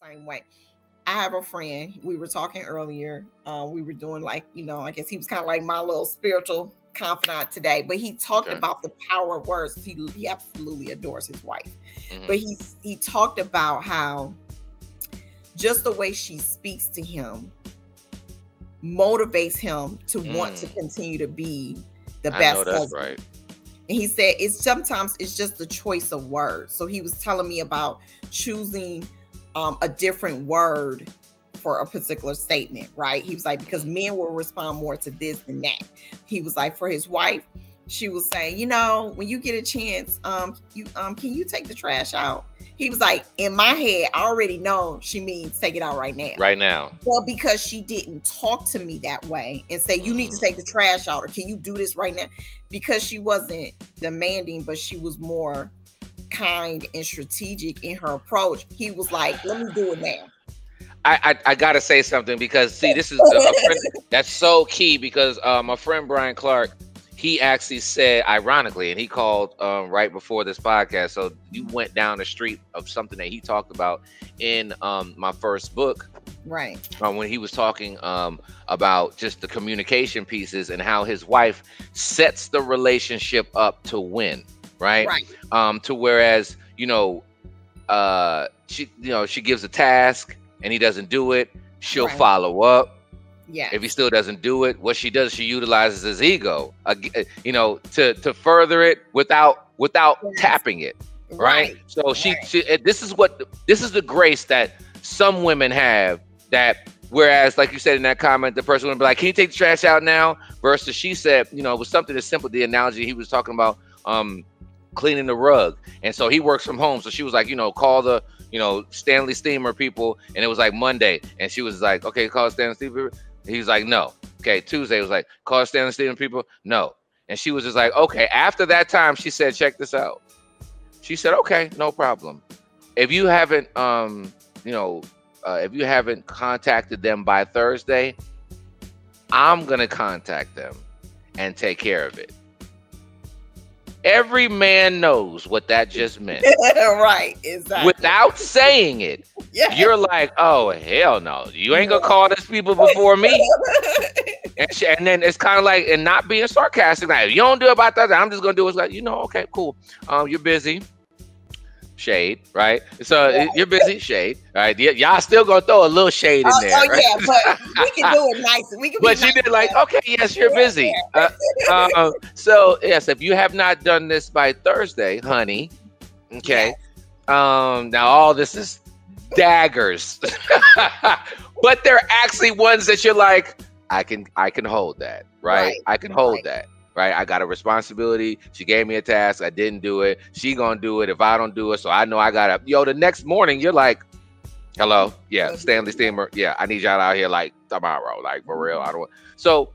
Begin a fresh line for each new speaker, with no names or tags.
same way. I have a friend. We were talking earlier. We were doing like, I guess he was kind of like my little spiritual confidant today. But he talked about the power of words. He absolutely adores his wife. But he talked about how just the way she speaks to him motivates him to want to continue to be the best husband. Right. And he said sometimes it's just the choice of words. So he was telling me about choosing a different word for a particular statement, right? He was like, because men will respond more to this than that. He was like, for his wife, she was saying, when you get a chance, can you take the trash out? He was like, in my head, I already know she means take it out right now.
Right now.
Well, because she didn't talk to me that way and say, you need to take the trash out, or can you do this right now? Because she wasn't demanding, but she was more kind and strategic in her approach. He was like, let me do it now.
I gotta say something, because see, this is a friend, that's so key, because my friend Brian Clark, he actually said, ironically, and he called right before this podcast. So you went down the street of something that he talked about in my first book,
right?
When he was talking about just the communication pieces and how his wife sets the relationship up to win, right? To whereas she gives a task and he doesn't do it, she'll follow up.
Yeah.
If he still doesn't do it, what she does, she utilizes his ego, to further it without tapping it, right? So this is the grace that some women have, that whereas, like you said in that comment, the person would be like, "Can you take the trash out now?" Versus she said, it was something as simple. The analogy he was talking about, cleaning the rug, and so he works from home. So she was like, call the Stanley Steamer people, and it was like Monday, and she was like, okay, call Stanley Steamer. He was like, no. Okay, Tuesday was like, call Stanley Steamer people. No. And she was just like, okay. After that time, she said, check this out. She said, okay, no problem. If you haven't, if you haven't contacted them by Thursday, I'm gonna contact them and take care of it. Every man knows what that just meant.
Right, exactly.
Without saying it, you're like, oh, hell no. You ain't gonna call these people before me. And then it's kind of like, and not being sarcastic, like, if you don't do it about that, I'm just gonna do it. It's like, okay, cool. You're busy. Shade, right? So you're busy, shade, right? Y'all still gonna throw a little shade in there.
Oh
right?
yeah, but we can do it nice. We can.
But she did like, okay, yes, you're busy. So yes, if you have not done this by Thursday, honey, okay. Now all this is daggers, but they're actually ones that you're like, I can hold that, right? I can hold that. Right, I got a responsibility. She gave me a task. I didn't do it. She gonna do it if I don't do it. So I know I gotta. The next morning you're like, "Hello, yeah, Stanley Steamer, yeah, I need y'all out here like tomorrow, like for real." I don't. So